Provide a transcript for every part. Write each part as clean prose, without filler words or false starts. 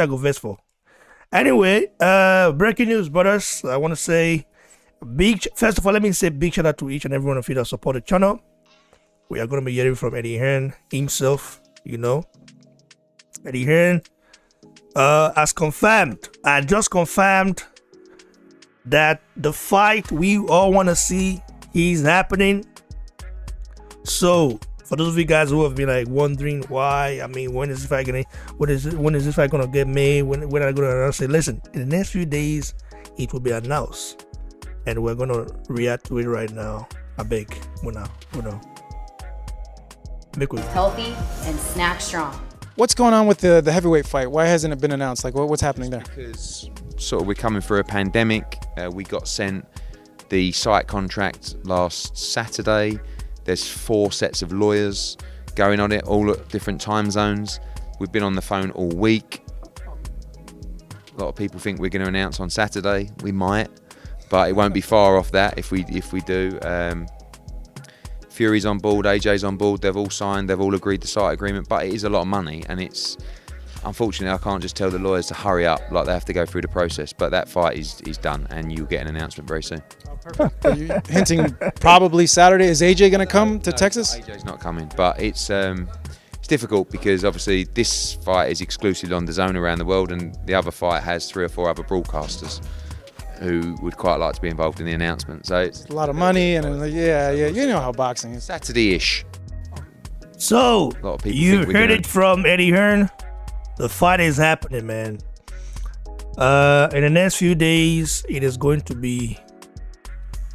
I go verse for. Anyway, breaking news, brothers. I want to say first of all, let me say big shout out to each and every one of you that support the channel. We are going to be hearing from Eddie Hearn himself, Eddie Hearn has confirmed, and just confirmed, that the fight we all want to see is happening. So, for those of you guys who have been like wondering why, when is this fight gonna get made? When are I gonna announce it? Listen, in the next few days, it will be announced, and we're gonna react to it right now. I beg, make way. Healthy and snack strong. What's going on with the heavyweight fight? Why hasn't it been announced? Like, what's happening there? Because sort of we're coming through a pandemic. We got sent the site contract last Saturday. There's 4 sets of lawyers going on it, all at different time zones. We've been on the phone all week. A lot of people think we're going to announce on Saturday. We might, but it won't be far off that if we do. Fury's on board, AJ's on board. They've all signed. They've all agreed the site agreement. But it is a lot of money, and it's unfortunately I can't just tell the lawyers to hurry up. Like, they have to go through the process. But that fight is done, and you'll get an announcement very soon. Perfect. Are you hinting probably Saturday? Is AJ going to come to Texas? AJ's not coming, but it's difficult because obviously this fight is exclusively on the zone around the world, and the other fight has 3 or 4 other broadcasters who would quite like to be involved in the announcement. So it's a lot of money, and yeah, you know how boxing is. Saturday-ish. So you heard it from Eddie Hearn. The fight is happening, man. In the next few days, it is going to be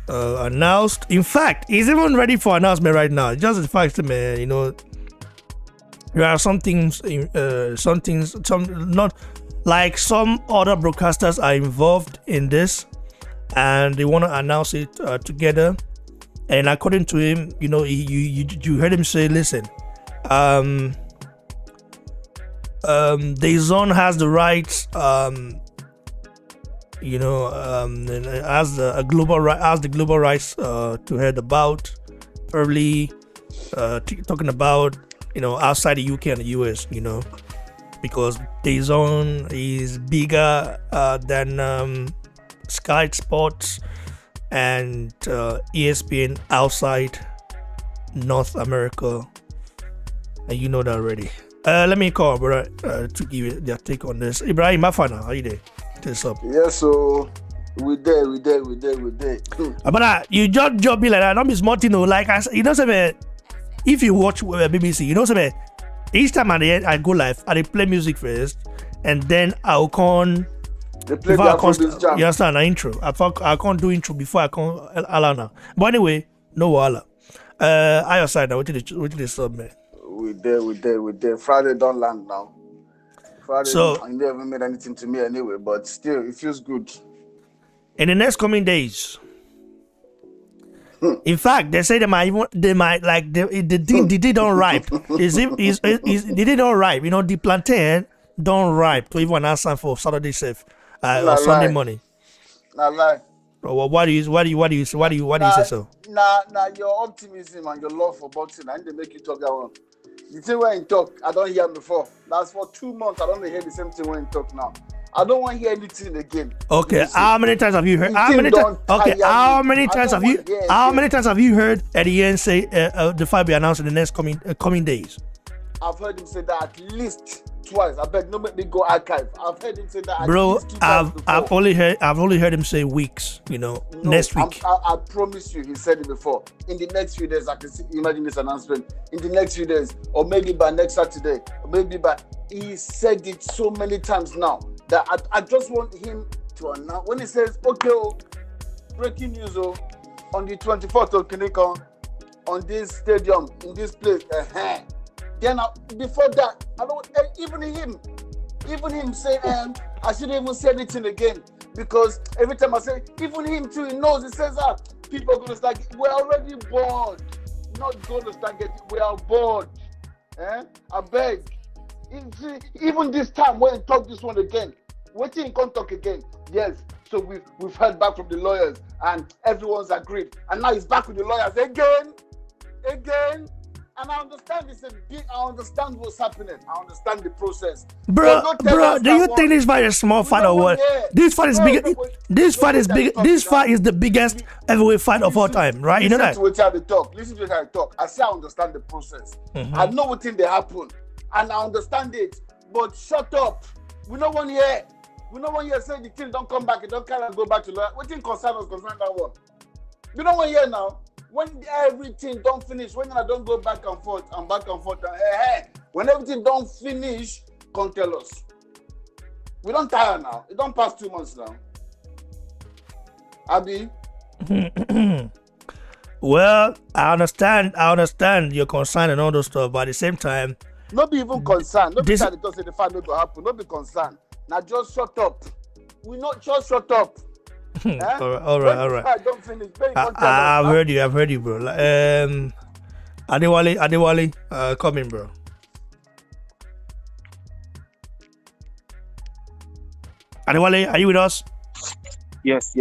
announced. In fact, he's even ready for announcement right now. Just the fact, man, there are some not like some other broadcasters are involved in this, and they want to announce it together. And according to him, you heard him say, listen, the zone has the rights, has the global rights to hear the bout, probably talking about outside the UK and the US, because the zone is bigger than Sky Sports and ESPN outside North America, and you know that already. Let me call brother to give you their take on this. Ibrahim Mafana, how you there? What's up? Yes, so we there. But you just job be like that. Don't be smart, like I say, if you watch BBC, each time at the end I go live, I play music first, and then I'll con. They play the jam. You understand? An intro. I can't do intro before I can't Alana. But anyway, no wala. I your side now. What did they sub, man? We there. Friday don't land now. Friday, so I never made anything to me anyway, but still, it feels good. In the next coming days, in fact, they say they might like the day don't ripe. The day don't ripe. The plantain don't ripe to even answer for Saturday safe or Sunday morning. Not lie. Well, why do you say so? Nah, your optimism and your love for boxing, and they make you talk that one. The thing when you talk, I don't hear before. That's for 2 months. I don't hear the same thing when you talk now. I don't want to hear anything again. Okay, how many times have you heard? How many times have you heard Eddie Hearn say the fight be announced in the next coming days? I've heard him say that at least twice. I beg, no make me go archive. I've heard him say that. Bro, I've only heard him say weeks. Next week. I promise you, he said it before. In the next few days, I can imagine this announcement. In the next few days, or maybe by next Saturday, or maybe by. He said it so many times now that I just want him to announce when he says, "Okay, breaking news, on the 24th of Kinikon, on this stadium in this place." Then before that, I don't even him say, I shouldn't even say anything again, because every time I say, even him too, he knows. He says that people are gonna start. We're already bored. Not gonna start getting. We are bored. I beg. Even this time, when he talk this one again, waiting, he can't talk again. Yes. So we've heard back from the lawyers, and everyone's agreed. And now he's back with the lawyers again. And I understand I understand what's happening. I understand the process. Bro, But don't tell us do you that think one. this fight is small We fight don't or want what? to hear. This fight is No, big. no, but- This no, fight is let them big. talk This now. fight is the biggest heavyweight fight of all time, right? You know that. Listen to what I talk. Listen to what I talk. I say I understand the process. I know what thing they happen, and I understand it. But shut up. We don't want to hear. We don't want to hear say the thing don't come back. It don't kind of go back to that. What thing concern that one? We don't want to hear now. When everything don't finish, when I don't go back and forth, when everything don't finish, come tell us. We don't tire now. It don't pass 2 months now. Abi. Well, I understand your concern and all those stuff, but at the same time, No be even concerned. No be This- that because the fight no go happen. No be concerned. Now just shut up. We not just shut up. Eh? all When right. the fight don't finish. Then you come tell us, I've huh? heard you, bro. Adewale, come in, bro. Adewale, are you with us? Yes.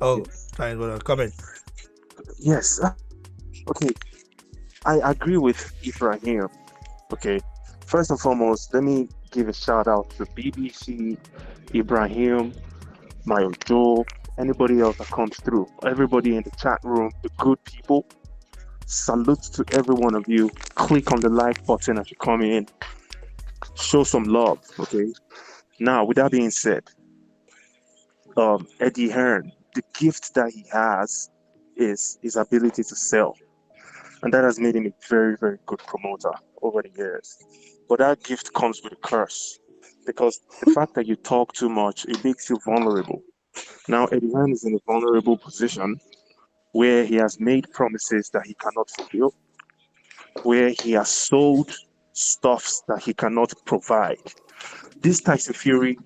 Oh, yes. fine, brother. Come in. Yes. Okay. I agree with Ibrahim. Okay. First and foremost, let me give a shout out to BBC, Ibrahim, Mayo Joe, anybody else that comes through, everybody in the chat room, the good people. Salute to every one of you. Click on the like button as you come in. Show some love. Okay. Now, with that being said, Eddie Hearn, the gift that he has is his ability to sell. And that has made him a very, very good promoter over the years. But that gift comes with a curse. Because the fact that you talk too much, it makes you vulnerable. Now, Eddie Hearn is in a vulnerable position where he has made promises that he cannot fulfill, where he has sold stuffs that he cannot provide. This Tyson Fury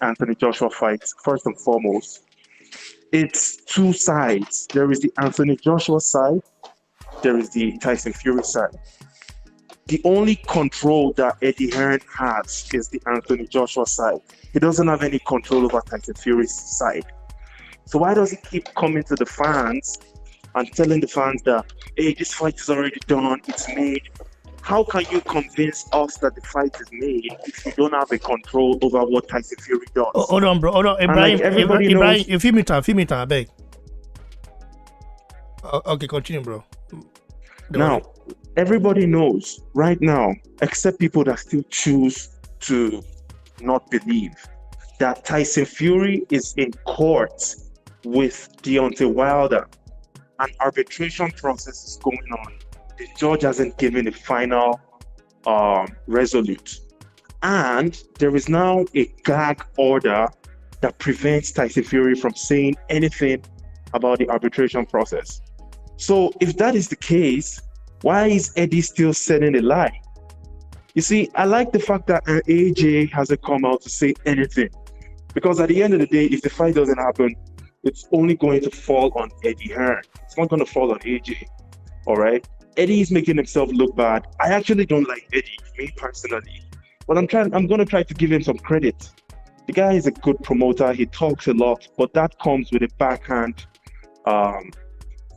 Anthony Joshua fight, first and foremost, it's two sides. There is the Anthony Joshua side, there is the Tyson Fury side. The only control that Eddie Hearn has is the Anthony Joshua side. He doesn't have any control over Tyson Fury's side. So why does he keep coming to the fans and telling the fans that, hey, this fight is already done, it's made? How can you convince us that the fight is made if you don't have a control over what Tyson Fury does? Hold on, bro. Hold on. like Ibrahim, everybody Ibrahim, knows- you feel me time, I beg. Okay, continue, bro. Now, everybody knows right now, except people that still choose to not believe, that Tyson Fury is in court with Deontay Wilder. An arbitration process is going on. The judge hasn't given a final resolute. And there is now a gag order that prevents Tyson Fury from saying anything about the arbitration process. So if that is the case, why is Eddie still selling a lie? You see, I like the fact that AJ hasn't come out to say anything. Because at the end of the day, if the fight doesn't happen, it's only going to fall on Eddie Hearn. It's not going to fall on AJ. All right? Eddie is making himself look bad. I actually don't like Eddie, me personally. But I'm going to try to give him some credit. The guy is a good promoter. He talks a lot, but that comes with a backhand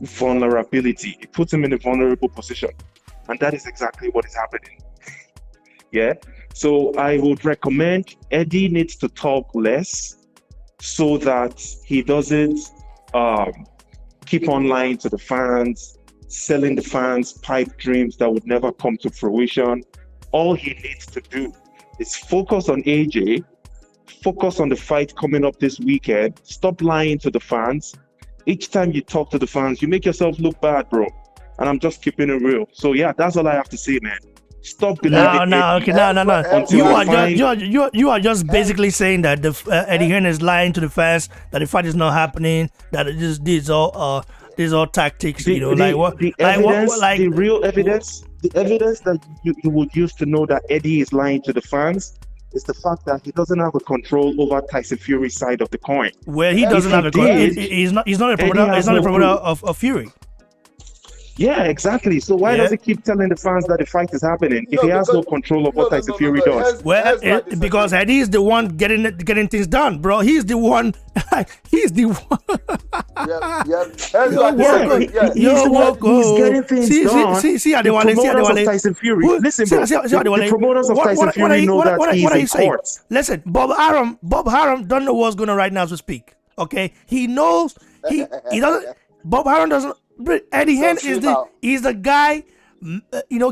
vulnerability. It puts him in a vulnerable position. And that is exactly what is happening. Yeah. So I would recommend Eddie needs to talk less so that he doesn't keep on lying to the fans, selling the fans pipe dreams that would never come to fruition. All he needs to do is focus on AJ, focus on the fight coming up this weekend, stop lying to the fans. Each time you talk to the fans, you make yourself look bad, bro. And I'm just keeping it real. So yeah, that's all I have to say, man. Stop believing No. Until You I are find- you are just basically saying that the Eddie Hearn is lying to the fans, that the fight is not happening, that it just these all tactics, you know, like what, the like evidence, what, like the real evidence, the evidence that you would use to know that Eddie is lying to the fans is the fact that he doesn't have a control over Tyson Fury's side of the coin. where he doesn't If have he a did, he's not a Eddie promoter, has he's not a no promoter proof. of Fury. Yeah, exactly. So why does he keep telling the fans that the fight is happening if he has no control of what Tyson Fury does? Well, because Eddie is the one getting things done, bro. He's the one. He's the one. He's getting things done. See, the promoters of Tyson Fury. Listen, bro. The promoters of Tyson Fury know that he's in court. Listen, Bob Arum don't know what's going on right now as we speak. Okay, he knows he doesn't. Bob Arum doesn't. Eddie Hearn is the guy,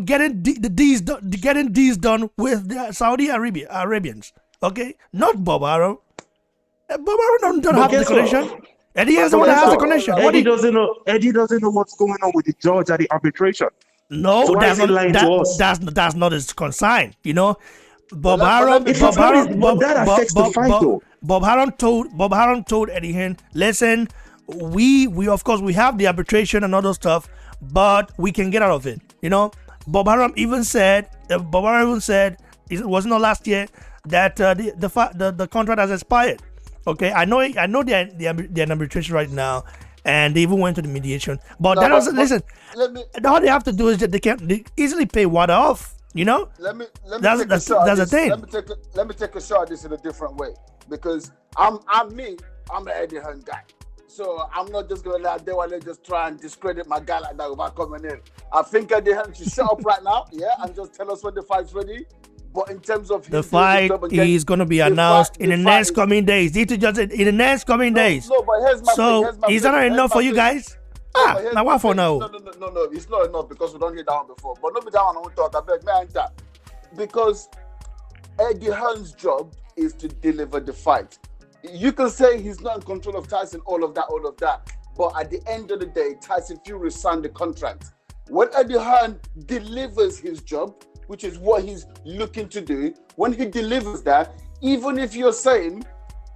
getting these done with the Saudi Arabians. Okay, not Bob Arum. Bob Arum don't have the connection. Eddie is the one that has the connection. Eddie doesn't know. Eddie doesn't know what's going on with the judge at the arbitration. No, so that's not his consign. Bob Arum. That affects the fight, though. Bob Arum told Eddie Hearn, listen. We of course we have the arbitration and other stuff, but we can get out of it. Bob Arum even said it wasn't not last year that the contract has expired. Okay, I know they're in arbitration right now, and they even went to the mediation. But that doesn't listen. All they have to do is that they easily pay water off. That's the thing. Let me take a shot at this in a different way, because I'm an Eddie Hearn guy. So I'm not just going to let Adewale just try and discredit my guy like that without coming in. I think Eddie Hearn should shut up right now, and just tell us when the fight's ready. But in terms of the fight is going to be announced in the next coming days. In the next coming days. No, but here's my thing. Is that not enough for you guys? Now what for now? No, it's not enough because we don't get down before. But not be down on talk. I beg, man, that because Eddie Hearn's job is to deliver the fight. You can say he's not in control of Tyson, all of that. But at the end of the day, Tyson Fury signed the contract. When Eddie Hearn delivers his job, which is what he's looking to do, when he delivers that, even if you're saying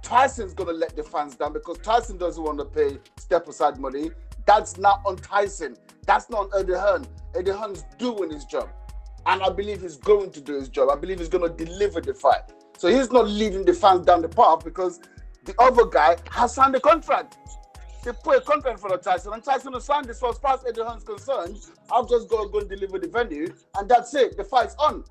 Tyson's going to let the fans down because Tyson doesn't want to pay step-aside money, that's not on Tyson. That's not on Eddie Hearn. Eddie Hearn's doing his job. And I believe he's going to do his job. I believe he's going to deliver the fight. So he's not leading the fans down the path because the other guy has signed the contract. They put a contract in front of Tyson, and Tyson has signed this. So as far as Eddie Hearn's concerned, I'll just go and deliver the venue, and that's it. The fight's on.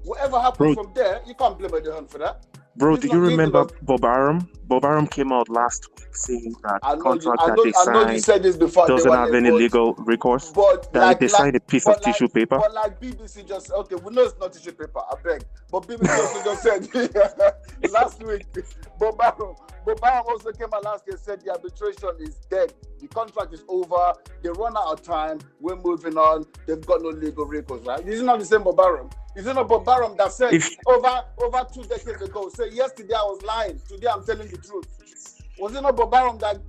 Whatever happens from there, you can't blame Eddie Hearn for that. Bro, do you remember Bob Arum? Bob Arum came out last week saying that the contract that they signed doesn't have any legal recourse. But they signed a piece of tissue paper. But like BBC just said, okay, we know it's not tissue paper, I beg. But BBC just said last week, Bob Arum also came out last year and said the arbitration is dead. The contract is over. They run out of time. We're moving on. They've got no legal recourse, right? This is not the same Bob Arum. Is it not Bob Arum that said over 2 decades ago, say yesterday I was lying, today I'm telling the truth? Was it not Bob Arum that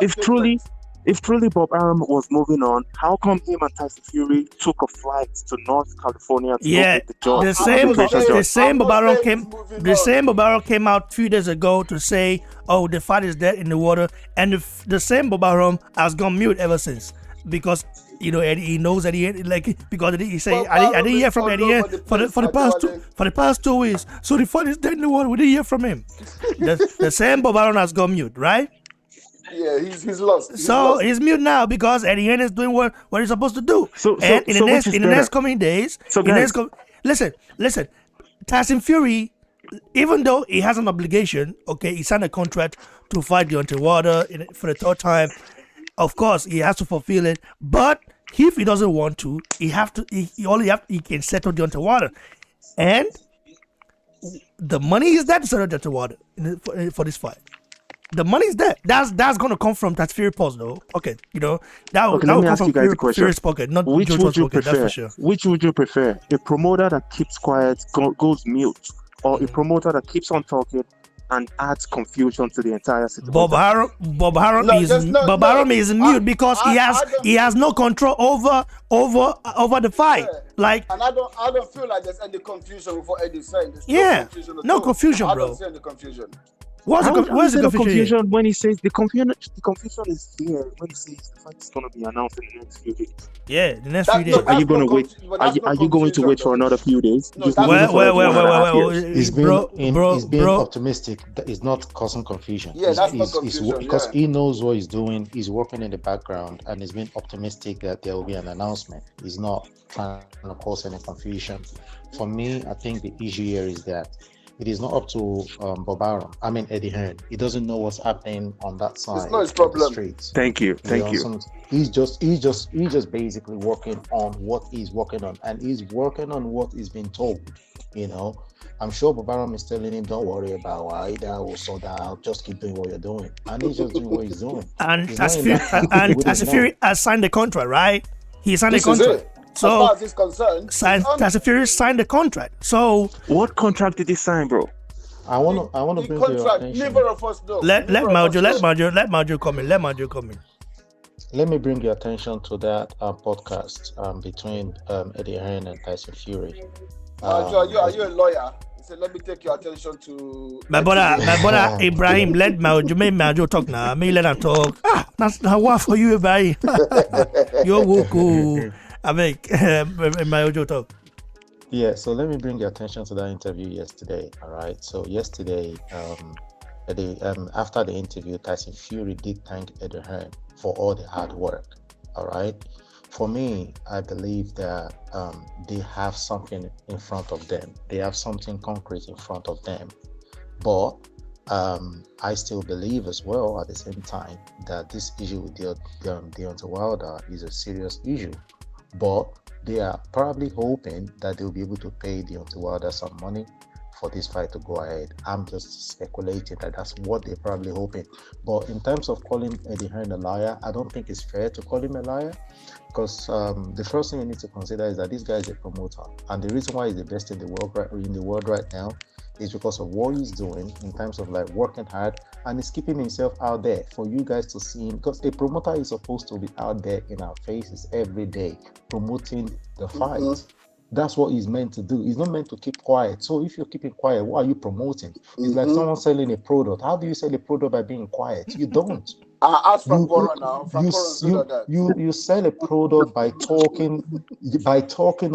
if truly Bob Arum was moving on, how come him and Tyson Fury took a flight to North California to meet the judge? The same Bob Arum came out a few days ago to say, oh, the fight is dead in the water, and the same Bob Arum has gone mute ever since because Eddie, he knows Eddie, because he say I didn't hear from Eddie for the past 2 weeks. So the fight is dead in the water. We didn't hear from him. the same Bob Arum has gone mute, right? Yeah, he's lost. He's mute now because Eddie Hearn is doing what he's supposed to do. In the next coming days, listen, Tyson Fury, even though he has an obligation, okay, he signed a contract to fight Deontay Wilder for the 3rd time. Of course, he has to fulfill it, but if he doesn't want to, he can settle Deontay Wilder, and the money is there to settle Deontay Wilder for this fight. The money is there. That's going to come from that Fury pulse, though. Okay, that will come from Fury's pocket, not Jojo's pocket. That's for sure. Which would you prefer? A promoter that keeps quiet, goes mute, or a promoter that keeps on talking and adds confusion to the entire situation? Bob Arum is mute because he has no control over the fight. And I don't feel like there's any confusion with what Eddie's saying. No confusion, bro. I don't see any confusion. Where's the no confusion? when he says the confusion is here when he says the fight is going to be announced in the next few days. Yeah, the next few days. Are you going to wait? Are you going to wait for another few days? No, Just that's moving not forward for another half Well, years. He's being bro. optimistic. It's not causing confusion. Yeah, that's not He's confusion, because yeah. he knows what he's doing. He's working in the background and he's being optimistic that there will be an announcement. He's not trying to cause any confusion. For me, I think the issue here is that it is not up to Bob Arum. I mean Eddie Hearn. He doesn't know what's happening on that side. It's not his of the problem. streets. Thank you. He's just basically working on what he's working on, and he's working on what he's been told. You know, I'm sure Bob Arum is telling him, "Don't worry about why that will sort that out. Just keep doing what you're doing," and he's just doing what he's doing. And He's as not in that camp. He wouldn't know. Fury has signed the contract, right? He signed This the is contract. it. As So far as he's concerned, Tyson Fury signed the contract. So What contract did he sign, bro? I want to the bring to your contract, attention. neither of us know. let Neither of us know. Majo come in. Let Majo come in. Let me bring your attention to that podcast between Eddie Hearn and Tyson Fury. Are you a lawyer? He said, let me take your attention to My brother Ibrahim, let Majo talk now. Me let him talk. That's not what for you, Ibrahim. You're woke. I make Majo talk. Yeah, so let me bring your attention to that interview yesterday. All right. So yesterday, after the interview, Tyson Fury did thank Eddie Hearn for all the hard work. All right. For me, I believe that they have something in front of them. They have something concrete in front of them. But I still believe as well at the same time that this issue with Deontay Wilder is a serious issue. But they are probably hoping that they'll be able to pay Deontay Wilder some money for this fight to go ahead. I'm just speculating that that's what they're probably hoping. But in terms of calling Eddie Hearn a liar, I don't think it's fair to call him a liar, because the first thing you need to consider is that this guy is a promoter, and the reason why he's the best in the world right now is because of what he's doing in terms of like working hard, and he's keeping himself out there for you guys to see him, because a promoter is supposed to be out there in our faces every day promoting the fight. That's what he's meant to do. He's not meant to keep quiet. So if you're keeping quiet, what are you promoting? It's like someone selling a product. How do you sell a product by being quiet? You don't. Ask Frank Warren now. Frank Warren's good at that. You sell a product by talking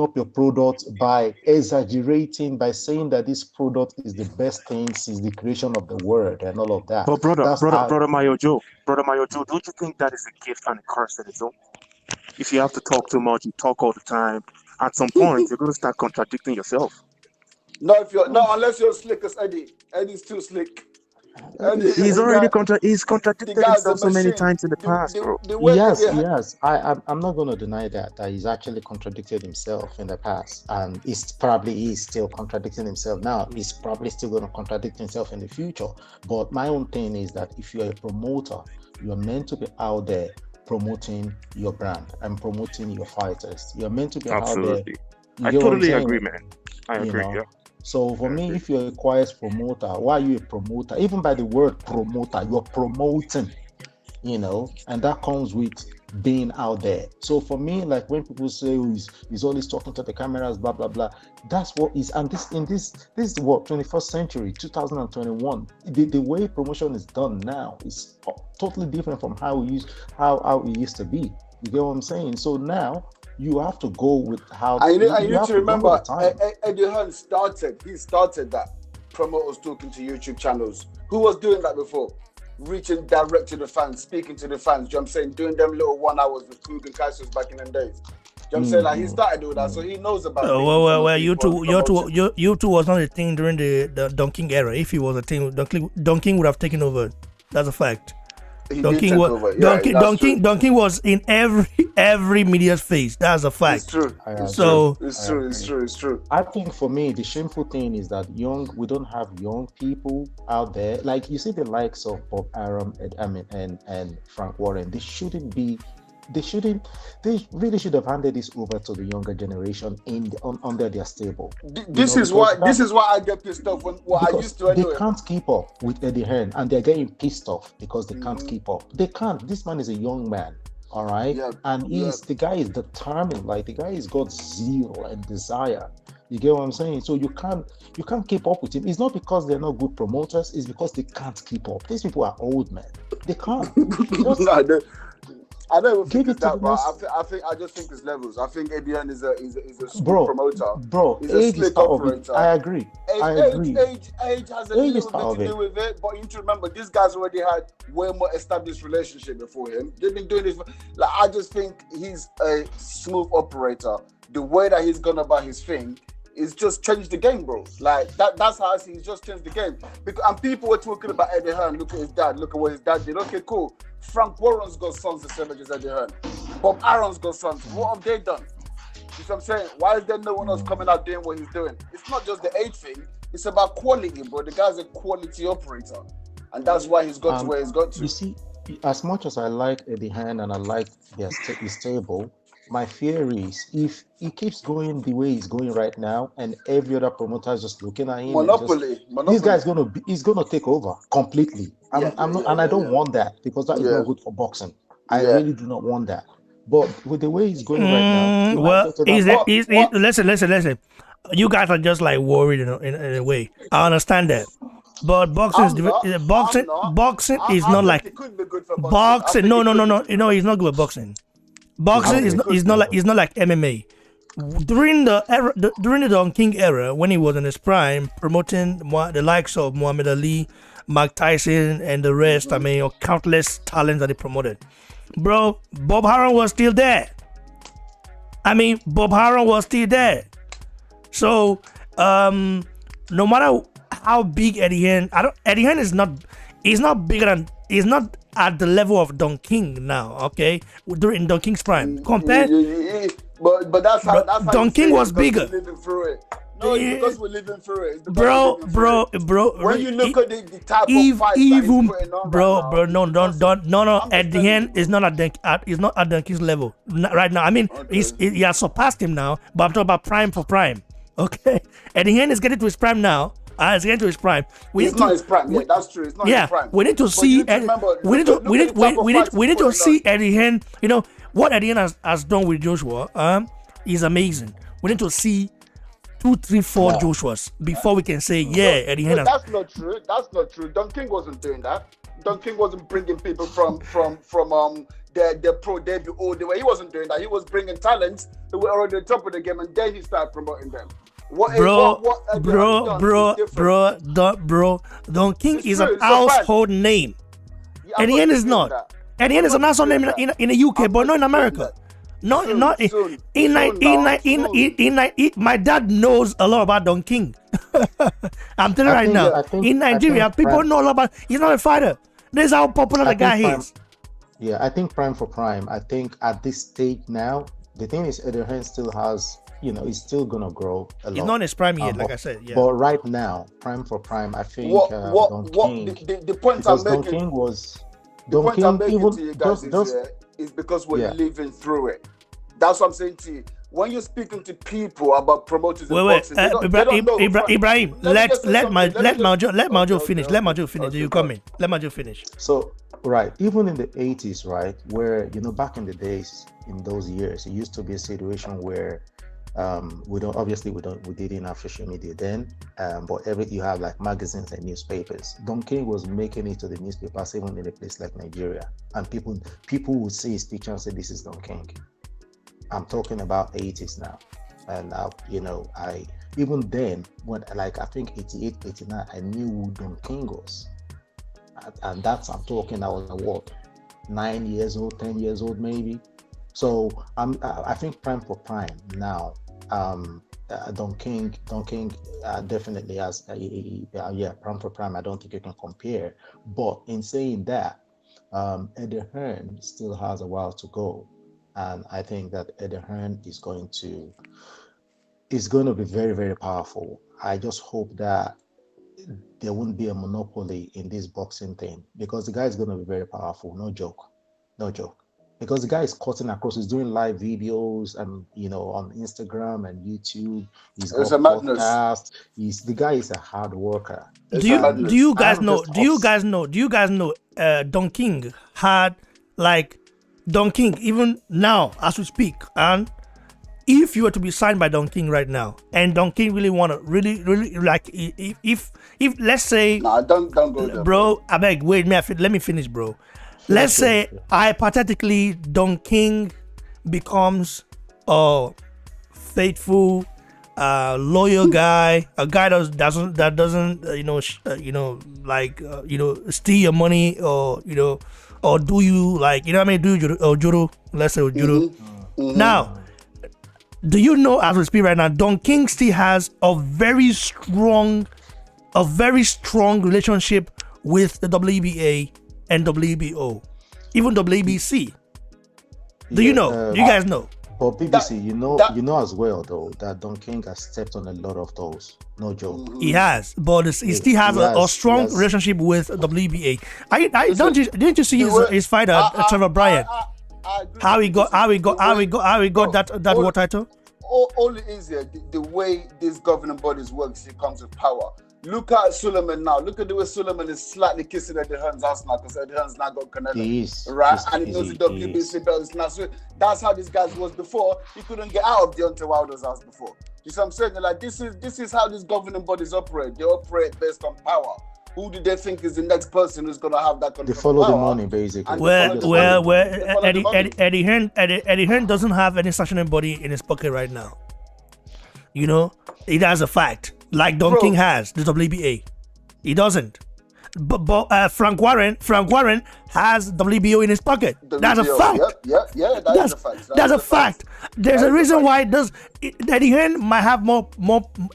up your product, by exaggerating, by saying that this product is the best thing since the creation of the world and all of that. But brother Mayo Joe, don't you think that is a gift and a curse in its own? If you have to talk too much, you talk all the time, at some point you're going to start contradicting yourself. No, unless you're slick as Eddie. Eddie's too slick. He's already contradicted himself so many times in the past, bro. Yes. I'm not going to deny that he's actually contradicted himself in the past, and he's still contradicting himself now. He's probably still going to contradict himself in the future. But my own thing is that if you're a promoter, you're meant to be out there promoting your brand and promoting your fighters. You're meant to be out there. I totally agree, man. I agree. Yeah. So for me, if you're a quiet promoter, why are you a promoter? Even by the word promoter, you're promoting, and that comes with being out there. So for me, like when people say he's always talking to the cameras, blah blah blah, that's what is. And this is what 21st century, 2021. The way promotion is done now is totally different from how it used to be. You get what I'm saying? So now you have to go with how. I need to remember, Eddie Hearn started that promoters talking to YouTube channels. Who was doing that before? Reaching direct to the fans, speaking to the fans. You know what I'm saying? Doing them little 1 hours with Krug and Cassius back in the days. You know what I'm saying? Like he started doing that, so he knows about it. Well, you two was not a thing during the Dunking era. If he was a thing, Dunking would have taken over. That's a fact. Dunking was in every media's face. That's a fact. It's true. It's true. I think for me, the shameful thing is that we don't have young people out there. Like you see the likes of Bob Arum and Frank Warren. They really should have handed this over to the younger generation under their stable. This is why I get pissed off when I used to anyway. They can't keep up with Eddie Hearn, and they're getting pissed off because they can't keep up. They can't. This man is a young man. All right, Yeah, and yeah. the guy is determined. Like the guy has got zeal and desire. You get what I'm saying? So you can't keep up with him. It's not because they're not good promoters. It's because they can't keep up. These people are old, man. They can't. Just No, I don't even think give it's it to that, the bro. next. I just think it's levels. I think ABN is a smooth Bro, promoter. bro, He's a age is slick part of it. operator. I agree. I agree. Age has a Age is little part bit of to it. do with it, but you need to remember this guy's already had way more established relationship before him. They've been doing this. Like, I just think he's a smooth operator. The way that he's gone about his thing is just changed the game, bro. Like that's how I see. He's just changed the game. And people were talking about Eddie Hearn. Look at his dad. Look at what his dad did. Okay, cool. Frank Warren's got sons the same age as Eddie Hearn. Bob Aaron's got sons. What have they done? You see what I'm saying? Why is there no one else coming out doing what he's doing? It's not just the age thing. It's about quality, bro. The guy's a quality operator. And that's why he's got to where he's got to. You see, as much as I like Eddie Hearn and I like his table, my fear is if he keeps going the way he's going right now, and every other promoter is just looking at him, Monopoly. this guy's he's gonna take over completely. I don't want that, because that is not good for boxing. I really do not want that. But with the way he's going right now, well, listen. You guys are just like worried in a way. I understand that. But boxing is not like it could be good for boxing. No. It's not good at boxing. Boxing is not like MMA. During the Don King era, when he was in his prime, promoting the likes of Muhammad Ali, Mike Tyson, and the rest, I mean, countless talents that he promoted. Bro, Bob Hearn was still there. So, no matter how big Eddie Hearn, Eddie Hearn is not bigger than, is not at the level of Don King now, okay? During Don King's prime. Compared, but that's how Don King was bigger. We're living through it. No, it's because we're living through it. Bro. When you look at the type of fights that he's putting on right now, no. Eddie Hearn is not at Don King's level right now. I mean, he has surpassed him now, but I'm talking about prime for prime. Okay, Eddie Hearn is getting to his prime now. It's getting to his prime. It's not his prime. Yeah, that's true. It's not his prime. We need to see. We need to see Eddie Hearn. You know what Eddie Hearn has done with Joshua. Is amazing. We need to see 2, 3, 4 Joshuas before we can say Eddie Hearn. That's not true. Don King wasn't doing that. Don King wasn't bringing people from their pro debut all the way. He wasn't doing that. He was bringing talents who were already at the top of the game, and then he started promoting them. Don King is a household name. Eddie Hearn is not. Eddie Hearn is a household name in the UK, but not in America. My dad knows a lot about Don King. I'm telling you right now. In Nigeria, people know a lot about. He's not a fighter. This is how popular the guy is. Yeah, I think prime for prime. I think at this stage now, the thing is, Eddie Hearn still has, he's still gonna grow a lot. He's not in his prime yet, like I said. Yeah. But right now, prime for prime, I think the point I'm making is because we're living through it. That's what I'm saying to you. When you're speaking to people about promoters in boxing, Ibrahim, let Majo finish. Let Majo finish. You come in. Let Majo finish. So, right, even in the 80s, right, where back in the days, in those years, it used to be a situation where we didn't have social media then, but you have like magazines and newspapers. Don King was making it to the newspapers even in a place like Nigeria, and people would see his picture and say, "This is Don King." I'm talking about 80s now, and I even then, when I think 88, 89, I knew who Don King was, and I was 9 years old, 10 years old maybe. So I think prime for prime now. Don King definitely has prime for prime. I don't think you can compare. But in saying that, Eddie Hearn still has a while to go, and I think that Eddie Hearn is going to be very, very powerful. I just hope that there won't be a monopoly in this boxing thing, because the guy is going to be very powerful. No joke. Because the guy is cutting across. He's doing live videos and on Instagram and YouTube. He's got podcasts. The guy is a hard worker. Do you guys know? Don King had like Don King, even now as we speak, and if you were to be signed by Don King right now, and Don King really want to, really like, if let's say, Nah, don't go there, bro, I beg, wait, let me finish, bro. Let's say hypothetically Don King becomes a faithful, loyal guy, a guy that doesn't steal your money, or or do you, like, what I mean, do judo, let's say judo. Now, do you know, as we speak right now, Don King still has a very strong relationship with the WBA and WBO, even WBC. Do you know? Do you guys know? But BBC, you know as well though that Don King has stepped on a lot of toes. No joke. He has, but he still has a strong relationship with WBA. Didn't you see his fight at Trevor Bryant? How he got that world title? All it is here, the way these governing bodies work, it comes with power. Look at Suleiman now. Look at the way Suleiman is slightly kissing Eddie Hearn's ass now, because Eddie Hearn's now got Canelo. Right? And he knows the WBC belt is now. So that's how this guy was before. He couldn't get out of Deontay Wilder's house before. You see what I'm saying? Like, this is how these governing bodies operate. They operate based on power. Who do they think is the next person who's gonna have that control? They follow the money, basically. Eddie Hearn doesn't have any sanctioning body in his pocket right now. It has a fact. Like Don King has the WBA. He doesn't. But Frank Warren has WBO in his pocket. That's a fact. Yeah, that's a fact. That's a fact. There's a reason why Eddie Hearn might have more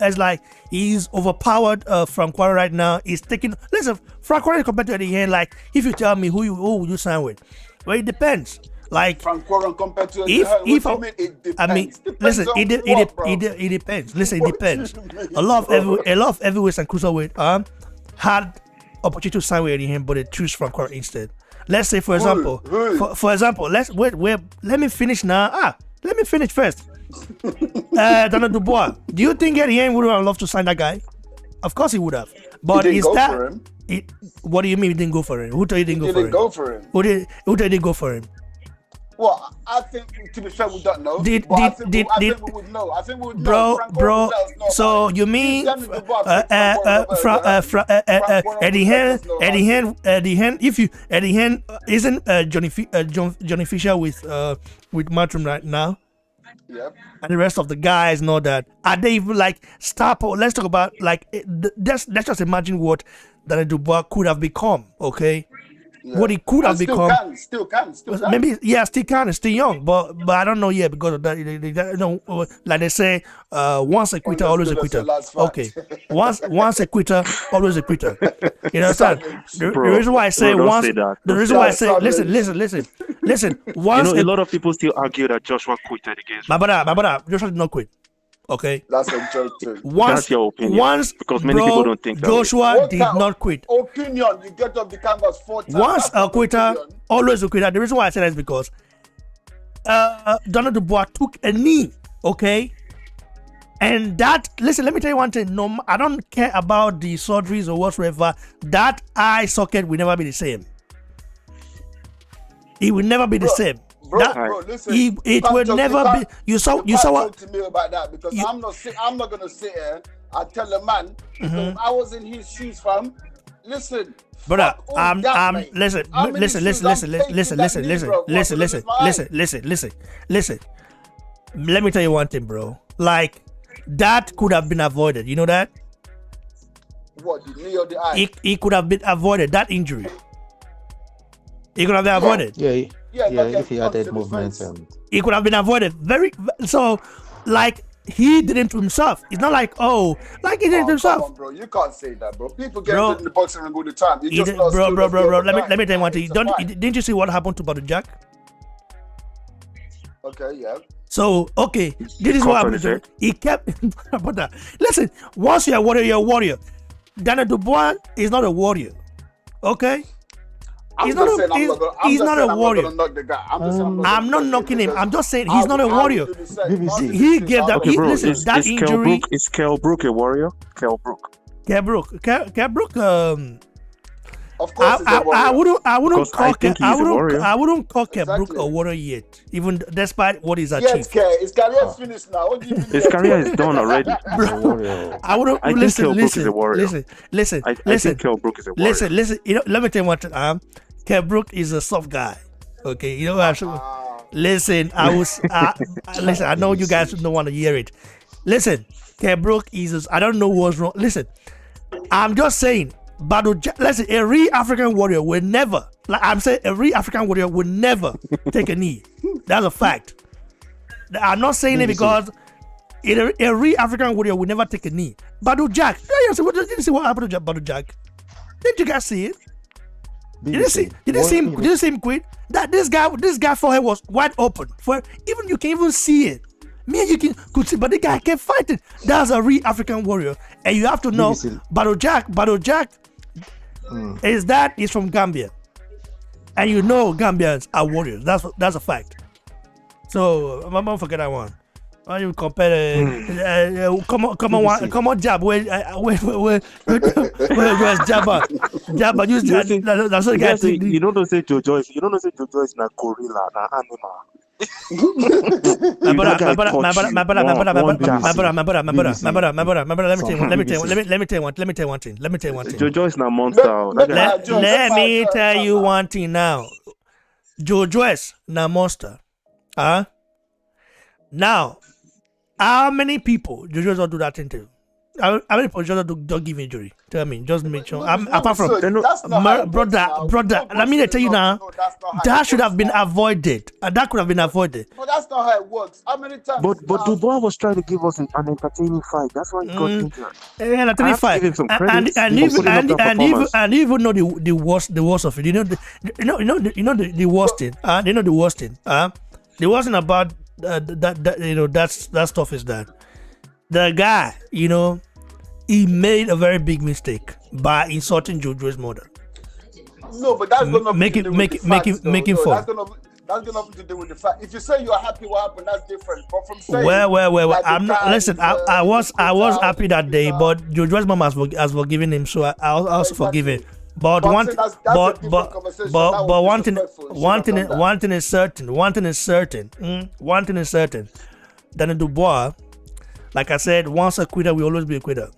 as like he's overpowered Frank Warren right now. He's taking, listen, Frank Warren compared to Eddie Hearn, like, if you tell me who would you sign with? Well, it depends. Like, Frank Warren compared to Eddie Hearn, it depends. It depends. Listen, it depends. A lot of heavyweights and cruiserweight had opportunity to sign with Eddie Hearn, but they choose Frank Warren instead. Let's say, for example, let me finish now. Let me finish first. Donald Dubois. Do you think Eddie Hearn would have loved to sign that guy? Of course he would have. But he didn't go for him. What do you mean he didn't go for him? Who told you he didn't go for him? Who told you he didn't go for him? Well, I think, to be fair, we don't know. I think we would know. I think we would know. Bro. So you mean Eddie Hearn? If you Eddie Hearn isn't Johnny Fisher with Matchroom right now? Yep. And the rest of the guys know that. Are they even like star power? Let's talk about, like, let's just imagine what Daniel Dubois could have become. Okay. Yeah. What he could have become. Still can. Maybe, still can. It's still young, but I don't know yet, because of that. Like they say, once a quitter, always a quitter. Okay, once a quitter, always a quitter. You understand? The reason why I say once. The reason why I say listen. Once a lot of people still argue that Joshua quitted against. My brother, Joshua did not quit. Okay, that's a joke too. That's your opinion. Because many people don't think that. Joshua did not quit. Opinion, you get off the canvas 4 times. Once a quitter, always a quitter. The reason why I say that is because Donald Dubois took a knee. Okay, and that, listen, let me tell you one thing. No, I don't care about the surgeries or whatsoever. That eye socket will never be the same. It will never be the same. Bro, listen. It will never be. You saw what? Talk to me about that, because I'm not gonna sit here and tell a man, because if I was in his shoes, fam. Listen, brother. Listen. Let me tell you one thing, bro. Like, that could have been avoided. You know that? What, the knee or the eye? It could have been avoided. That injury. It could have been avoided. If he had that movement, it could have been avoided. So, like, he did it to himself. It's not like, he did it to himself. Come on, bro. You can't say that, bro. People get in the boxing ring all the time. Bro. Let me tell you one thing. Didn't you see what happened to Badou Jack? Okay, yeah. So, okay, this is what happened to him. He kept. Listen, once you're a warrior, you're a warrior. Daniel Dubois is not a warrior. Okay? He's not a warrior. I'm not knocking him. I'm just saying he's not a warrior. He gave that. Listen, that injury. Is Kell Brook a warrior? Kell Brook. Of course, he's a warrior. I wouldn't Because I call think he's a warrior. I wouldn't call Brook Exactly. a warrior yet, even despite what he's Yet, achieved. his career is finished now. What do you mean? His yet? career is done already. He's a warrior. I wouldn't I think listen. Kell Brook is a warrior. Listen. I think Kell Brook is a warrior. Listen. You know, let me tell you what. Kell Brook is a soft guy. Okay, you know what? Listen, listen. I know you guys don't want to hear it. Listen, Kell Brook is. I don't know what's wrong. Listen, I'm just saying. But listen, a real African warrior will never. Like I'm saying, a real African warrior will never take a knee. That's a fact. I'm not saying it because a real African warrior will never take a knee. Badu Jack, did you see what happened to Badu Jack? Did you guys see it? Did you see him quit? That this guy forehead was wide open. You can even see it. Me and you could see, but the guy kept fighting. That's a real African warrior, and you have to know Badu Jack is from Gambia, and you know Gambians are warriors. That's a fact. So I'm not forget that one. Why you compare? Come on, Jab. Where Jabba? That's what the guy think. You don't say Joe Joyce. You don't say Joe Joyce na gorilla na animal. My brother, let me tell you one thing. Joe Joyce na monster. Let me tell you one thing now. Joe Joyce na monster. Now, how many people Joe Joyce don't do that thing to? How many people don't give injury? Tell me, just make sure. Apart from brother, let me tell you now, that should have been avoided. That could have been avoided. But that's not how it works. How many times? But Dubois was trying to give us an entertaining fight. That's why he got injured. Yeah, entertaining fight. And even know the worst of it. You know the worst thing. You know the worst thing. The worst thing about that stuff is that the guy, he made a very big mistake by insulting Jojo's mother. No, but that's gonna make him fall. That's gonna have to do with the fact. If you say you're happy, what happened? That's different. But from saying, well. I'm not. Listen, I was happy that day, but Jojo's mom has forgiven him, so I also forgive him. But one thing is certain. Daniel Dubois, like I said, once a quitter, will always be a quitter.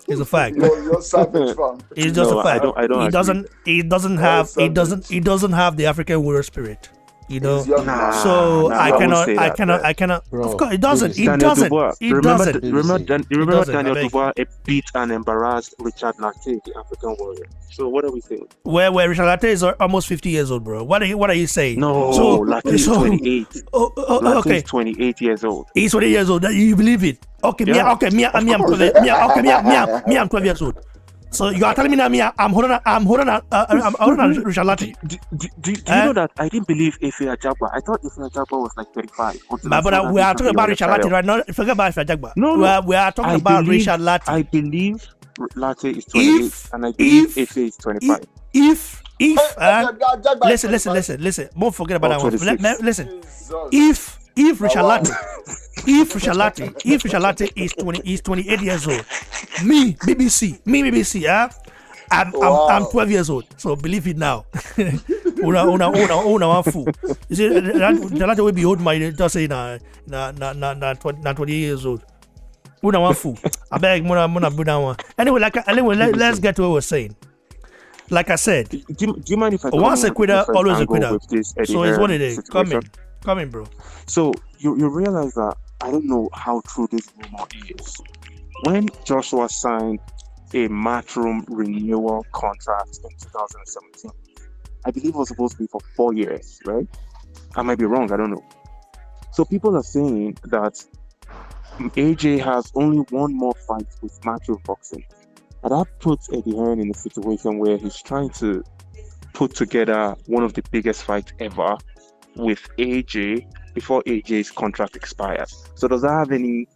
It's a fact. You're savage, fam. It's just a fact. I don't He doesn't have the African warrior spirit. So I cannot. Bro, of course, it doesn't. Remember Daniel Dubois beat and embarrassed Richard Latte, the African warrior. So what are we saying? Where Richard Latte is almost 50 years old, bro. What are you saying? No, Latte is 28. Okay. Is 28 years old. He's 28 years old. You believe it? Okay, Yeah. I'm 12 years old. So you are telling me that I'm holding on Richard Latte. Do you know that I didn't believe Efe Ajagba? I thought Efe Ajagba was like 35. But we are talking about Richard Latte right now. Forget about Efe Ajagba. No. We are talking about Richard Latte. I believe Latte is 28 and I believe Efe is 25. Listen. Don't forget about that one. 26. Listen. If Richard Latte is 28 years old, me BBC, I'm 12 years old, so believe it now. Una fool. You see, the Latte will be old, my just say na 28 years old. Una one fool. I beg, muna buda one. Anyway, let's get to what we're saying. Like I said, Do you mind if I once a quitter, always a quitter. So it's what it is. Situation? Come in, bro. So you realize that I don't know how true this rumor is. When Joshua signed a matchroom renewal contract in 2017, I believe it was supposed to be for 4 years, right? I might be wrong, I don't know. So people are saying that AJ has only one more fight with matchroom boxing. And that puts Eddie Hearn in a situation where he's trying to put together one of the biggest fights ever with AJ before AJ's contract expires. So does that have any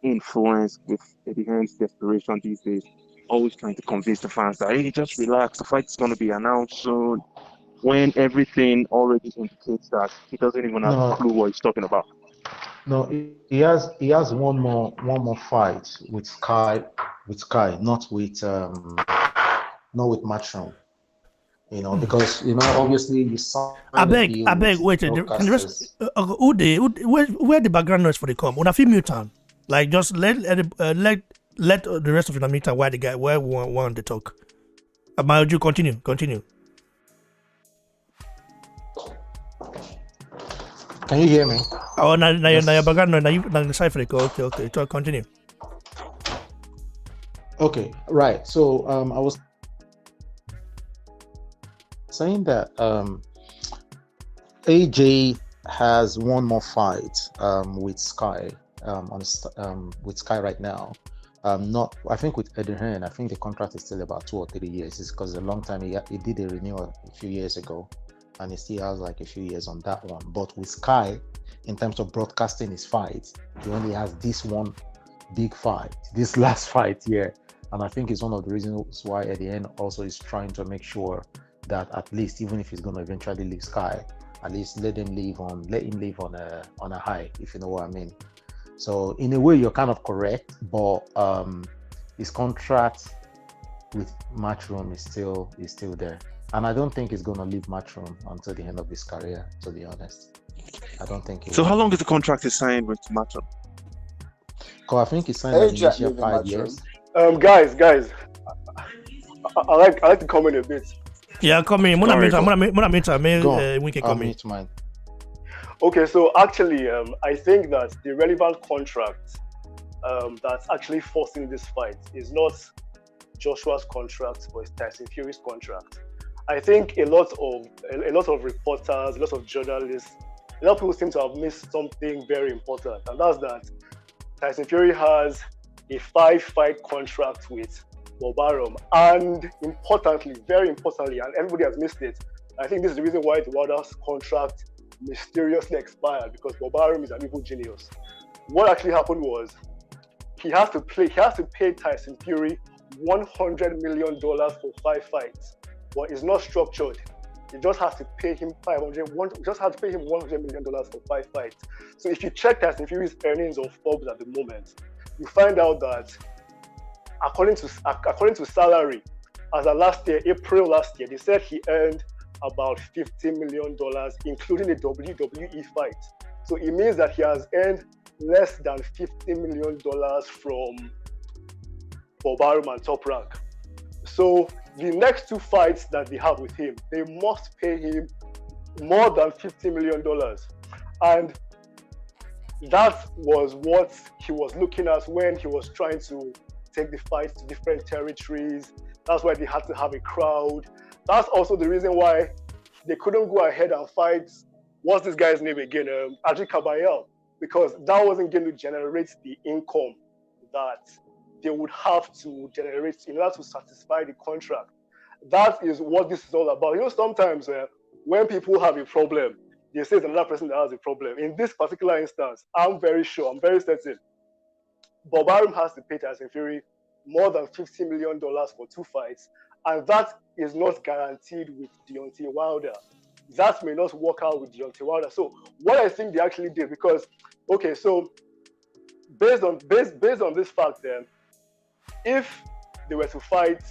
influence with Eddie Hearn's desperation these days? Always trying to convince the fans that, hey, just relax, the fight's going to be announced soon, when everything already indicates that he doesn't even have a clue what he's talking about. No, he has one more fight with Sky, not with Matchroom. Because obviously you sign I a beg, deal I beg. with Wait, can you broadcasters. just where the background noise for the come? Una fit mute am. Like just let the rest of the meet am why the guy where we want to talk. Mayoju, continue. Can you hear me? Oh, now Yes. your background noise. Now the side for the call. Okay. So continue. Okay, right. So I was saying that AJ has one more fight with Sky with Sky right now. Not, I think with Eddie Hearn, I think the contract is still about 2 or 3 years. It's because a long time he did a renewal a few years ago, and he still has like a few years on that one. But with Sky, in terms of broadcasting his fights, he only has this one big fight, this last fight here. And I think it's one of the reasons why Eddie Hearn also is trying to make sure that at least, even if he's going to eventually leave Sky, at least let him leave on a high, if you know what I mean. So in a way, you're kind of correct, but his contract with Matchroom is still there, and I don't think he's going to leave Matchroom until the end of his career. To be honest, I don't think. So how long is the contract he signed with Matchroom? Because I think he signed an AJ initial leaving 5 Matchroom. years. Guys, I like to comment a bit. Yeah, come in. Muna meet Go on. we can I'll come in. mute mine. Okay, so actually, I think that the relevant contract that's actually forcing this fight is not Joshua's contract, but it's Tyson Fury's contract. I think a lot of reporters, a lot of journalists, a lot of people seem to have missed something very important, and that's that Tyson Fury has a 5-fight contract with Arum, and importantly, very importantly, and everybody has missed it, I think this is the reason why the Wilder's contract mysteriously expired, because Arum is an evil genius. What actually happened was he has to pay Tyson Fury $100 million for 5 fights, but it's not structured. He just has to pay him $100 million for 5 fights. So if you check Tyson Fury's earnings on Forbes at the moment, you find out that according to salary, as of last year, April last year, they said he earned about $50 million, including a WWE fight. So it means that he has earned less than $50 million from Arum and Top Rank. So the next 2 fights that they have with him, they must pay him more than $50 million. And that was what he was looking at when he was trying to take the fight to different territories. That's why they had to have a crowd. That's also the reason why they couldn't go ahead and fight, what's this guy's name again? Adri Kabayel, because that wasn't going to generate the income that they would have to generate in order to satisfy the contract. That is what this is all about. Sometimes when people have a problem, they say it's another person that has a problem. In this particular instance, I'm very certain, Arum has to pay Tyson Fury more than $50 million for 2 fights, and that is not guaranteed with Deontay Wilder. That may not work out with Deontay Wilder. So what I think they actually did, because so based on this fact, then, if they were to fight,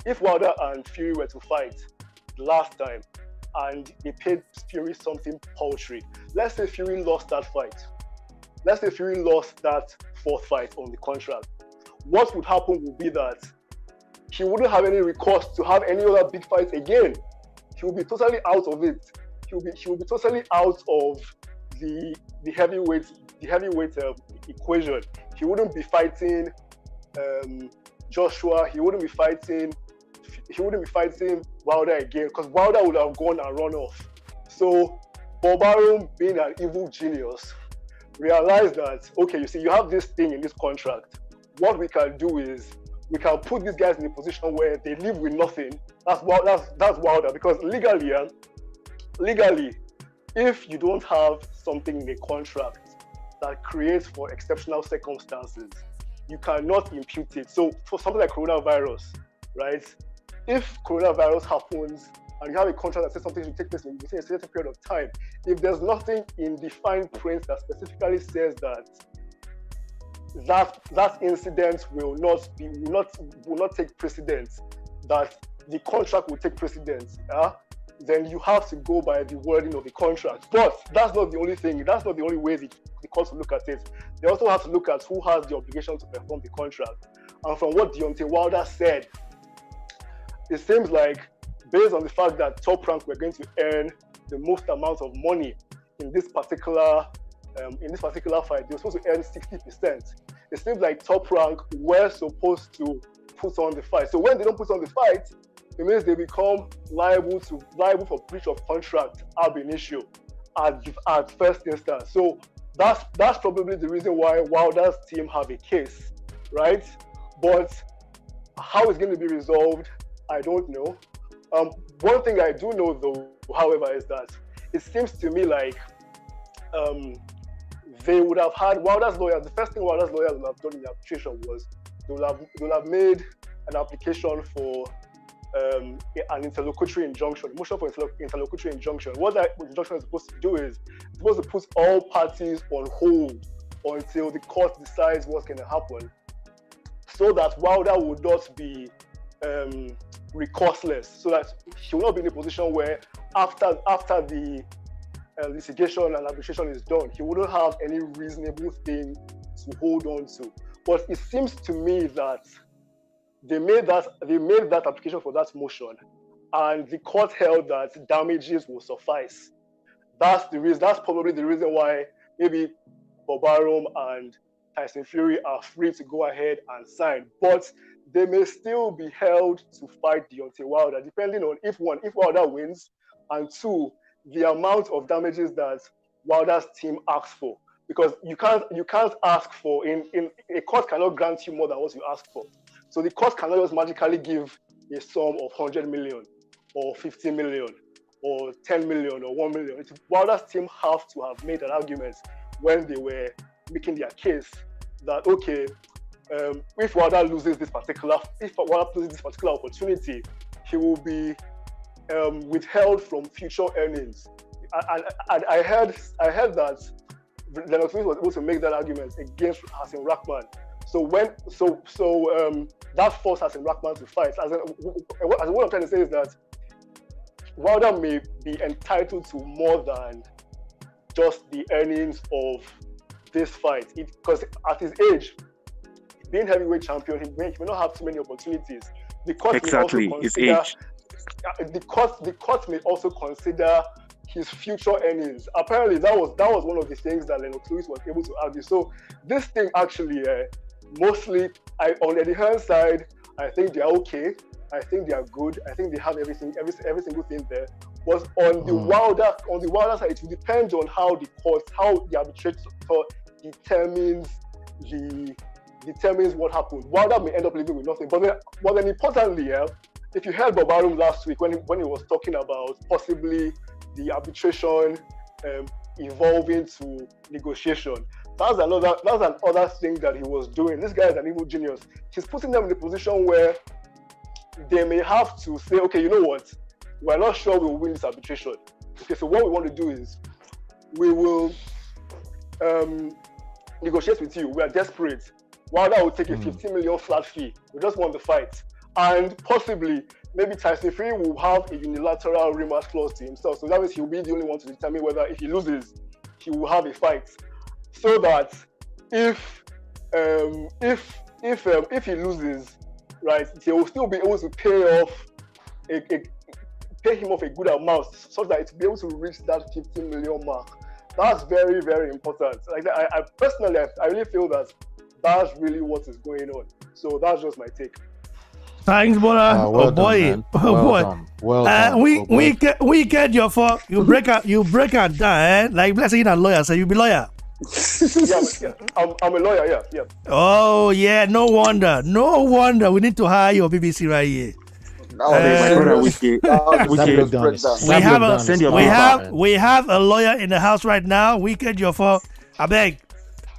if Wilder and Fury were to fight last time, and they paid Fury something paltry, let's say Fury lost that fight. Let's say Fury lost that 4th fight on the contract. What would happen would be that he wouldn't have any recourse to have any other big fights again. He will be totally out of it. He will be totally out of the heavyweight equation. He wouldn't be fighting Joshua. He wouldn't be fighting Wilder again, because Wilder would have gone and run off. So Arum, being an evil genius, realized that, okay, you see, you have this thing in this contract. What we can do is we can put these guys in a position where they live with nothing. That's Wilder, because legally, if you don't have something in a contract that creates for exceptional circumstances, you cannot impute it. So for something like coronavirus, right? If coronavirus happens and you have a contract that says something should take place within a certain period of time, if there's nothing in the fine print that specifically says that incident will not take precedence, that the contract will take precedence, then you have to go by the wording of the contract. But that's not the only thing. That's not the only way the courts will look at it. They also have to look at who has the obligation to perform the contract. And from what Deontay Wilder said, it seems like, based on the fact that Top Rank were going to earn the most amount of money in this particular fight, they were supposed to earn 60%. It seems like Top Rank were supposed to put on the fight. So when they don't put on the fight, it means they become liable for breach of contract ab initio at first instance. So that's probably the reason why Wilder's team have a case, right? But how it's going to be resolved, I don't know. One thing I do know, though, however, is that it seems to me like they would have had Wilder's lawyers. The first thing Wilder's lawyers would have done in the arbitration was they would have made an application for an interlocutory injunction, a motion for interlocutory injunction. What that injunction is supposed to do is it's supposed to put all parties on hold until the court decides what's going to happen, so that Wilder would not be recurseless, so that he will not be in a position where after the litigation and arbitration is done, he wouldn't have any reasonable thing to hold on to. But it seems to me that they made that application for that motion, and the court held that damages will suffice. That's probably the reason why maybe Bob Arum and Tyson Fury are free to go ahead and sign, but they may still be held to fight Deontay Wilder, depending on if Wilder wins, and two, the amount of damages that Wilder's team asks for. Because you can't ask for in a court cannot grant you more than what you ask for. So the court cannot just magically give a sum of 100 million or 50 million or 10 million or 1 million. Wilder's team have to have made an argument when they were making their case that, okay, if Wilder loses this particular opportunity, he will be withheld from future earnings. And I heard that Lennox Lewis was able to make that argument against Hasim Rahman. So that forced Hasim Rahman to fight. What I'm trying to say is that Wilder may be entitled to more than just the earnings of this fight, because at his age, being heavyweight champion, he may not have too many opportunities. The court exactly, may also his consider, age. The court may also consider his future earnings. Apparently, that was one of the things that Lennox Lewis was able to argue. So this thing actually, mostly, on the Hearn side, I think they're okay. I think they are good. I think they have every single thing there. But on the Wilder side, it will depend on how the arbitrator determines what happened. Wilder may end up living with nothing. But then importantly, if you heard Bob Arum last week when he was talking about possibly the arbitration evolving to negotiation, that's another thing that he was doing. This guy is an evil genius. He's putting them in a position where they may have to say, okay, you know what? We're not sure we'll win this arbitration. Okay, so what we want to do is we will negotiate with you. We are desperate. Wilder will take a 15 million flat fee. We just want the fight. And possibly, maybe Tyson Fury will have a unilateral rematch clause to himself. So that means he'll be the only one to determine whether if he loses, he will have a fight. So that if he loses, right, he will still be able to pay him off a good amount, so that it will be able to reach that 15 million mark. That's very, very important. Like I personally, I really feel that that's really what is going on. So that's just my take. Thanks, brother. Well done, boy. man. Well done. We get your fault. You break out down, like let's say you're not a lawyer, so you be lawyer. Yeah, I'm a lawyer. Yeah. Oh yeah, no wonder. We need to hire you on BBC right here. We have a lawyer in the house right now. We get your fault. I beg.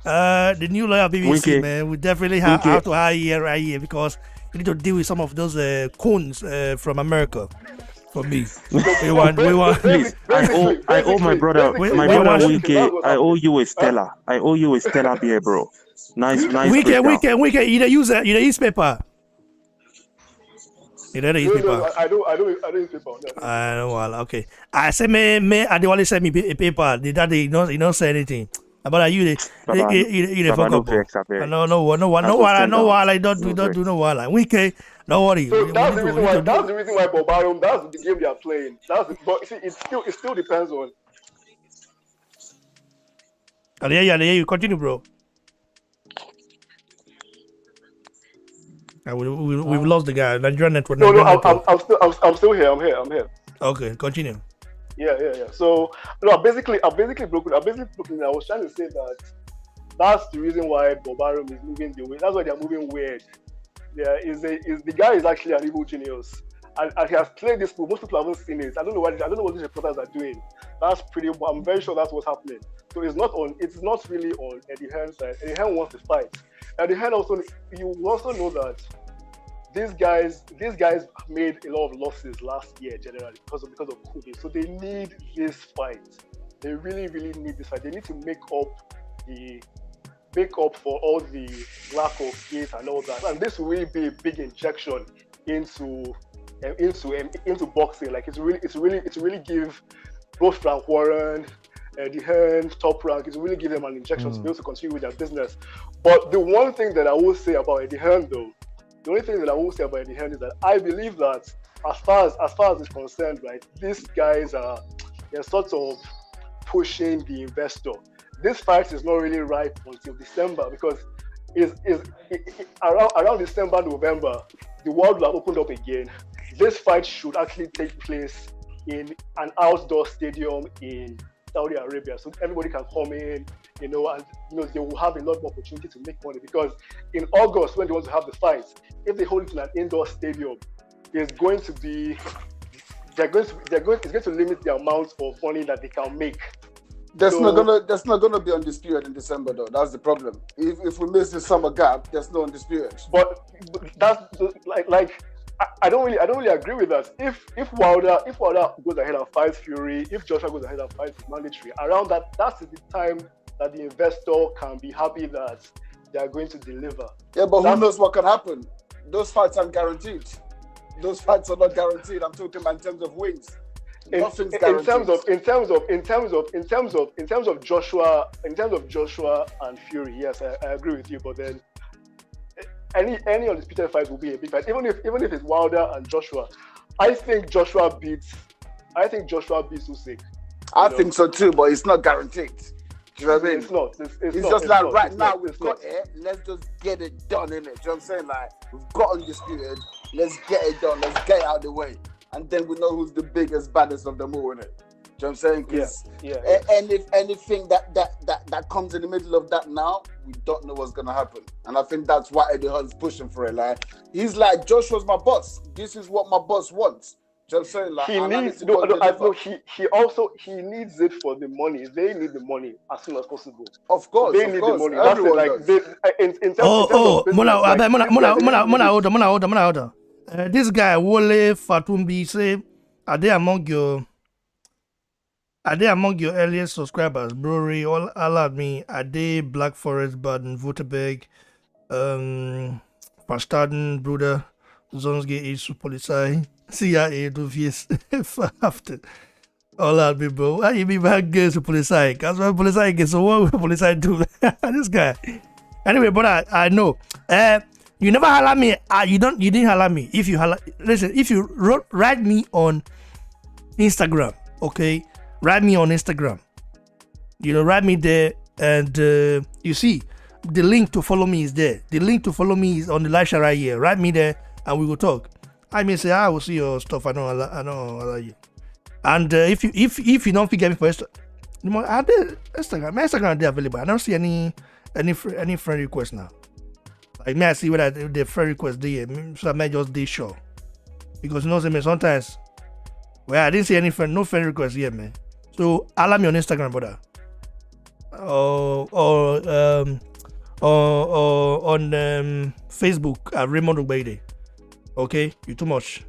The new lawyer BBC, man. We definitely have to hire you right here because we need to deal with some of those coons from America. For me, we want. Please, I owe my brother Wike. I owe you a Stella. I owe you a Stella beer, bro. Nice. We can either use paper. You don't use paper. No, I don't use paper. No. Well, okay. I say me I only send me a paper. The daddy you don't say anything. But you the fuck no up. vex, abeg. No, I don't do no while. We can don't worry. So that's the reason why. That's the reason why Bob Arum. That's the game they are playing. But see, it still depends on. Yeah, you continue, bro. We've lost the guy. Nigerian network. No, I'm still here. I'm here. Okay, continue. Yeah. So no, I basically broken. I was trying to say that that's the reason why Bob Arum is moving the way. That's why they're moving weird. The guy is actually an evil genius, and he has played this move. Most people haven't seen it. I don't know what these reporters are doing. That's pretty. I'm very sure that's what's happening. So it's not really on Eddie Hearn's side. Eddie Hearn wants to fight. Eddie Hearn you also know that these guys made a lot of losses last year generally because of COVID. So they need this fight. They really, really need this fight. They need to make up for all the lack of gains and all that. And this will really be a big injection into boxing. Like it's really give both Frank Warren, Eddie Hearn, Top Rank, it will really give them an injection to be able to continue with their business. But the one thing that I will say about Eddie Hearn though, the only thing that I will say about Eddie Hearn is that I believe that as far as it's concerned, right, these guys they're sort of pushing the investor. This fight is not really ripe until December because around December, November, the world will have opened up again. This fight should actually take place in an outdoor stadium in Saudi Arabia, so everybody can come in, and they will have a lot more opportunity to make money because in August when they want to have the fight, if they hold it in an indoor stadium, it's going to limit the amount of money that they can make. That's not gonna be undisputed in December though. That's the problem. If we miss the summer gap, there's no undisputed. But that's like I don't really agree with that. If Wilder goes ahead and fights Fury, if Joshua goes ahead and fights Mandatory, around that's the time that the investor can be happy that they are going to deliver. Yeah, but who knows what can happen? Those fights aren't guaranteed. Those fights are not guaranteed. I'm talking about in terms of wins. In terms of Joshua and Fury, yes, I agree with you. But then any undisputed fights will be a big fight. Even if it's Wilder and Joshua, I think Joshua beats Usyk. I think so too, but it's not guaranteed. Do you know what I mean? It's not. It's just like right now we've got it. Let's just get it done, innit? Do you know what I'm saying? Like we've got undisputed. Let's get it done. Let's get it out of the way. And then we know who's the biggest, baddest of them all, innit? Do you know what I'm saying? Because anything that comes in the middle of that now, we don't know what's gonna happen. And I think that's why Eddie Hearn's pushing for it. Like he's like, Joshua's my boss. This is what my boss wants. Do you know what I'm saying? Like he needs it for the money. They need the money as soon as possible. Of course, they need the money. Hold on. This guy Wole Fatumbi say, are they among your earliest subscribers? Brewery, all allowed me. Are they Black Forest, Baden, Württemberg, Verstaden, Bruder, Zonsge, Isu Polizei, CIA, du wirst verhaftet. All out me, bro. Why you be back girls to Polizei? Because when Polizei gets, so what will Polizei do? This guy. Anyway, but I know. You never holler me. You didn't holler me. If you write me on Instagram, okay? Write me on Instagram. Write me there, and you see the link to follow me is there. The link to follow me is on the live chat right here. Write me there, and we will talk. I may say I will see your stuff. I know you. And if you don't forget me for Instagram, I did Instagram. My Instagram is available. I don't see any friend request now. Like me, I see whether the friend request there, so I might just be sure. Because sometimes, I didn't see no friend request here, man. So allow me on Instagram, brother. Or on Facebook at Raymond Obeide. Okay, you too much.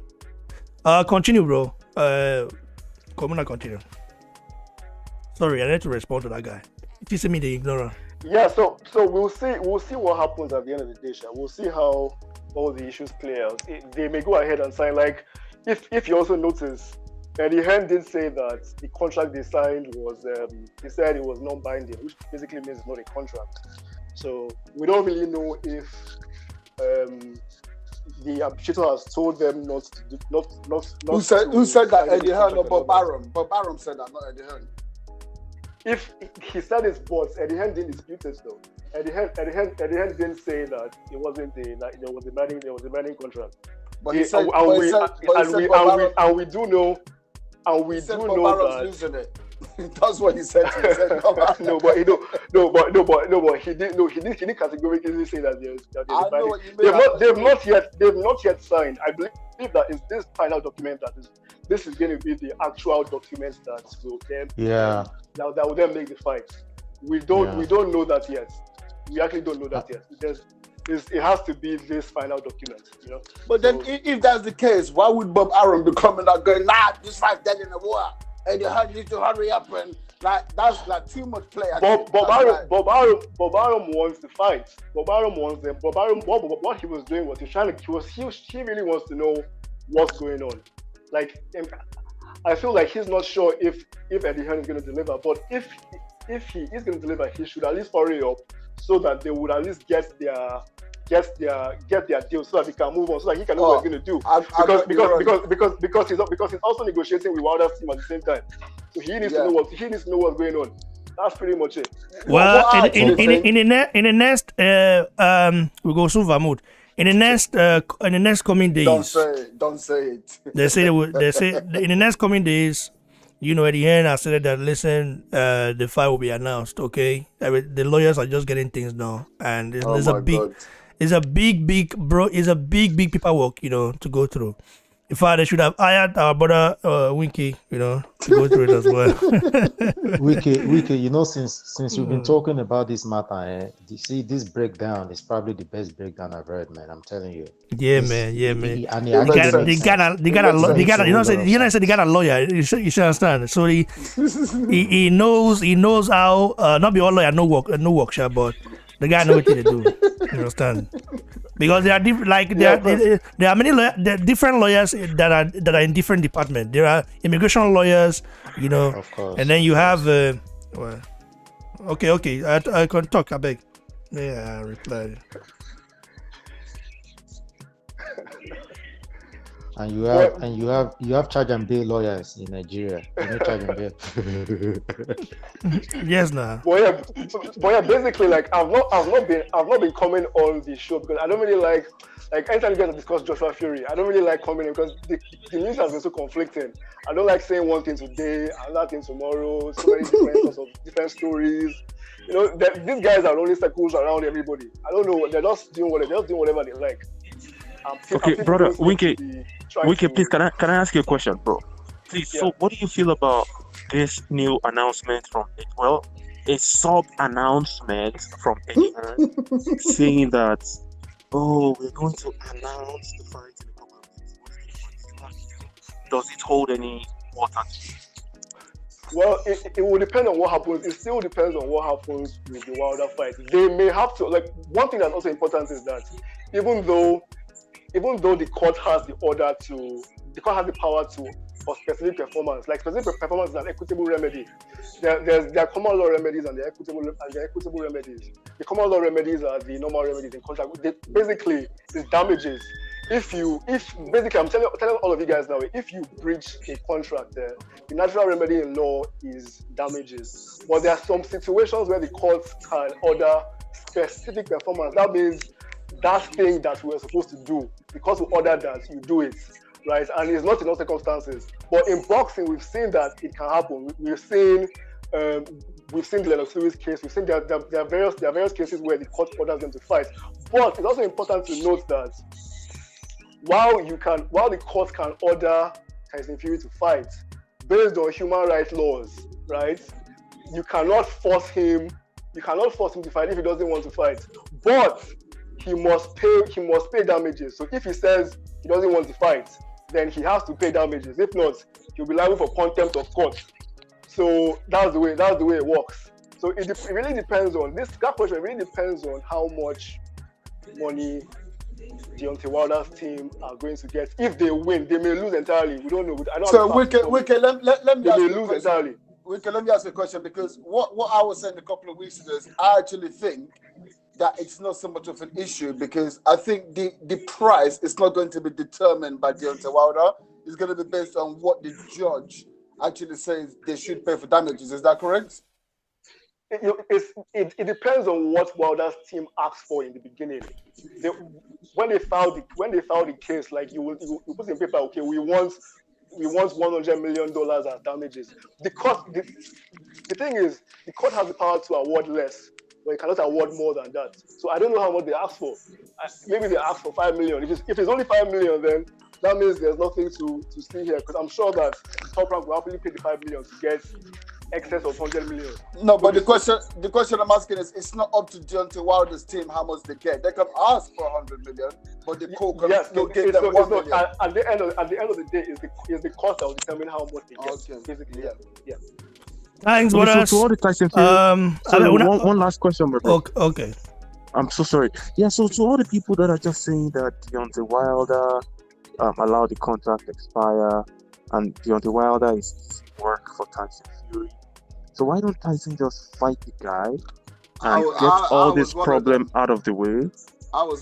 Continue, bro. Come on, continue. Sorry, I need to respond to that guy. If you see me, the ignorant. Yeah, so we'll see what happens at the end of the day. We'll see how all the issues clear out, they may go ahead and sign. Like, if you also notice, Eddie Hearn did say that the contract they signed was, he said it was non-binding, which basically means it's not a contract. So we don't really know if the arbitrator has told them not to do, not. Who said that? Eddie Hearn or Bob Arum? Bob Arum said that, not Eddie Hearn. If he said it's but Eddie Hearn didn't dispute it though. Eddie Hearn didn't say that it wasn't there was a binding contract. But he said, we do know that. Losing it. That's what he said. He said he didn't categorically say that there's binding. They've not yet signed. I believe that is this final document this is going to be the actual document that will then that will then make the fight. We don't know that yet. We actually don't know that yet. It has to be this final document, you know. But then, if that's the case, why would Bob Arum be coming out going, nah, this fight dead in the water, and you need to hurry up and that's like too much play. Bob Arum wants to fight. Bob Arum wants them. Bob Arum, what he was doing was he really wants to know what's going on. Like, I feel like he's not sure if Eddie Hearn is going to deliver, but if he is going to deliver, he should at least hurry up so that they would at least get their deal so that he can move on, so that he can know what he's going to do. Because he's also negotiating with Wilder's team at the same time. So he needs to know what's going on. That's pretty much it. Well, in the next we go soon, Vamut. In the next coming days, don't say it. They say in the next coming days, you know, at the end, I said that listen, the fight will be announced. Okay, the lawyers are just getting things done, and it's a big paperwork, you know, to go through. In fact, they should have hired our brother Winky, you know, to go through it as well. Wiki, you know, since we've been talking about this matter, you see, this breakdown is probably the best breakdown I've heard, man. I'm telling you. Yeah, man. They got a lawyer. You should understand. So he knows how not be all lawyer no workshop, but the guy knows what to do. You understand? Because there are there are many different lawyers that are in different departments. There are immigration lawyers, you know, of course, and then you have okay, I can talk. I beg. Yeah, I replied. And you have charge and bail lawyers in Nigeria. You know, charge and bail. Yes, nah. But yeah, basically, like I've not been coming on the show because I don't really like anytime you guys discuss Joshua Fury, I don't really like coming in because the news has been so conflicting. I don't like saying one thing today, another thing tomorrow. So many different sorts of different stories. You know, these guys are only circles around everybody. I don't know. They're just doing whatever they like. Okay, brother, Winky, please, can I ask you a question, bro? Please, Yeah. So what do you feel about this new announcement from a sub-announcement from Eddie Hearn saying that, we're going to announce the fight in a couple of weeks. Does it hold any water? Well, it will depend on what happens. It still depends on what happens with the Wilder fight. They may have to, like, one thing that's also important is that even though the court has the power for specific performance, like specific performance is an equitable remedy. There are common law remedies and there are equitable remedies. The common law remedies are the normal remedies in contract. Basically, it's damages. Basically, I'm telling all of you guys now, if you breach a contract, the natural remedy in law is damages. But there are some situations where the courts can order specific performance. That means that thing that we were supposed to do, because we ordered that, you do it, right? And it's not in all circumstances. But in boxing, we've seen that it can happen. We've seen the Lennox Lewis case. We've seen there are various cases where the court orders them to fight. But it's also important to note that while the court can order Tyson Fury to fight based on human rights laws, right? You cannot force him to fight if he doesn't want to fight. But he must pay damages. So if he says he doesn't want to fight, then he has to pay damages. If not, he'll be liable for contempt of court. So that's the way it works. So it really depends on that question. Really depends on how much money Deontay Wilder's team are going to get. If they win, they may lose entirely. We don't know. I don't So have we can let me they ask may you a lose question. entirely. Let me ask you a question, because what I was saying a couple of weeks ago is I actually think that it's not so much of an issue, because I think the price is not going to be determined by Deontay Wilder. It's going to be based on what the judge actually says they should pay for damages. Is that correct? It depends on what Wilder's team asked for in the beginning. When they filed the case, like you put in paper, okay, we want $100 million as damages. The thing is, the court has the power to award less, but it cannot award more than that. So I don't know how much they asked for. Maybe they asked for $5 million. If it's only $5 million, then that means there's nothing to see here. Because I'm sure that Top Rank will happily pay the $5 million to get excess of $100 million. No, but the question I'm asking is, it's not up to Deontay Wilder's team how much they get. They can ask for $100 million, but the court can still give them $1 million. At the end of the day, is the court that will determine how much they get. Okay. Basically, yeah. Thanks, Okay, brothers. so to all the Tyson Fury, sorry, one last question, my brother. Okay. I'm so sorry. Yeah, so to all the people that are just saying that Deontay Wilder allowed the contract to expire, and Deontay Wilder is work for Tyson Fury. So why don't Tyson just fight the guy and get all this problem out of the way?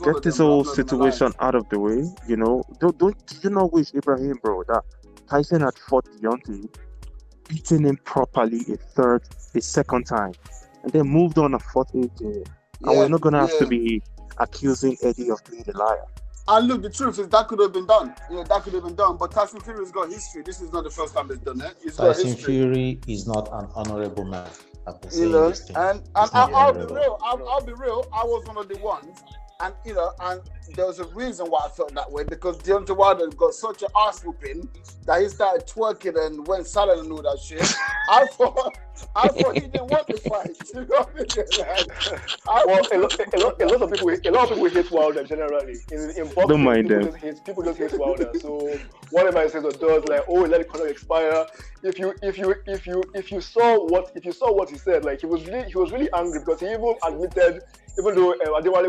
Get this whole situation out of the way. You know, don't you not wish, Ibrahim, bro, that Tyson had fought Deontay, beaten him properly a second time, and then moved on and fought AJ. And we're not gonna have to be accusing Eddie of being a liar. And look, the truth is that could have been done. That could have been done. But Tyson Fury's got history. This is not the first time he's done it. He's got Tyson history. Fury is not an honorable man. I've been saying And this thing. I'll be real. I'll be real. I was one of the ones, and and there was a reason why I felt that way, because Deontay Wilder got such an ass whooping that he started twerking and went silent and all that shit. I thought he didn't want to fight. You know what I mean? A lot of people hate Wilder generally. In boxing, Don't mind them. People just hate Wilder. So whatever he says or does, like, oh, let the contract expire. If you saw what he said, like, he was really angry, because he even admitted, even though Adewale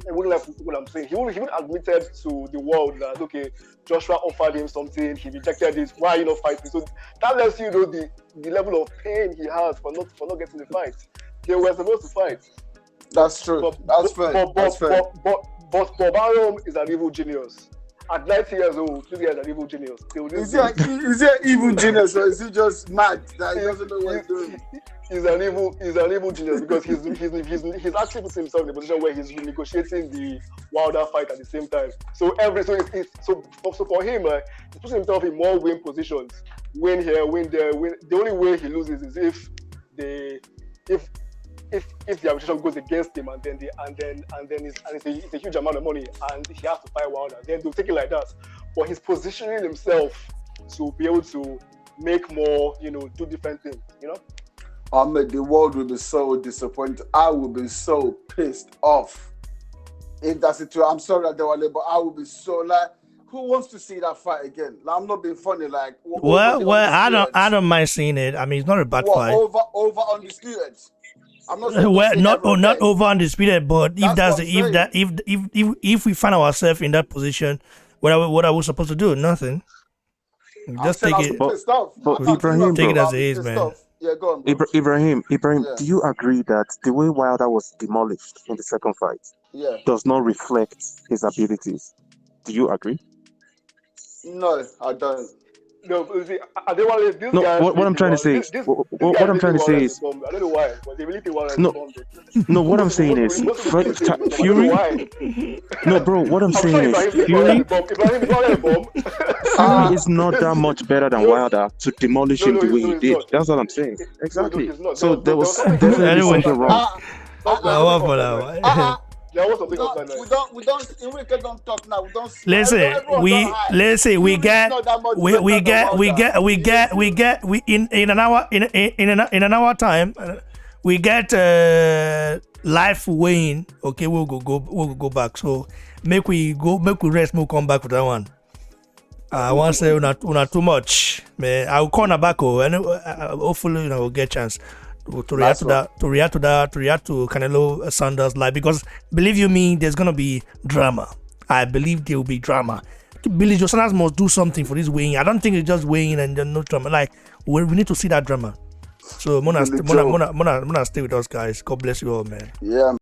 wouldn't like what I'm saying, he even admitted to the world that, okay, Joshua offered him something, he rejected it. Why are you not fighting? So that lets you know the level of pain he has for not getting the fight. They were supposed to fight. That's true. That's fair. But Bob Arum is an evil genius. At 90 years old, this guy is an evil genius. Is he an evil genius, or is he just mad that he doesn't know what he's doing? He's an evil genius, because he's actually put himself in a position where he's negotiating the Wilder fight at the same time. So for him, he puts himself in more win positions. Win here, win there, win. The only way he loses is if the arbitration goes against him, and then it's a huge amount of money, and he has to fight Wilder. Then they'll take it like that. But he's positioning himself to be able to make more, do different things, Ahmed, the world will be so disappointed. I will be so pissed off if that's it. I'm sorry, Adewale, but I will be so like, who wants to see that fight again? Like, I'm not being funny. Like, well, I don't mind seeing it. I mean, it's not a bad fight. Over undisputed. I'm not saying well, not over undisputed, but if we find ourselves in that position, what are we supposed to do? Nothing. Just take it. But Ibrahim, take it as it is, man. Yeah, go on, bro. Ibrahim, do you agree that the way Wilder was demolished in the second fight does not reflect his abilities? Do you agree? No, I don't. No, see, Adewale, this no, guy. What I'm trying to say is, what I'm trying to say is, I don't know why, but they really think Wilder is bombed. No, what I'm saying is, Fury. No, bro, what I'm saying is, Fury is not that much better than Wilder to demolish him the way he did. That's what I'm saying. Exactly. So there was definitely something wrong. There was something else. We don't talk now. We don't. We in an hour time, we get live weighing. Okay, we'll go back. So make we rest. We'll come back with that one. I want to say not too much. Man, I'll corner back. And hopefully we'll get chance to react to Canelo Sanders live, because believe you me, there's gonna be drama. I believe there will be drama. Billy Joe Sanders must do something for this weighing. I don't think it's just weighing and then no drama. Like we need to see that drama. So Mona stay with us, guys. God bless you all, man. Yeah.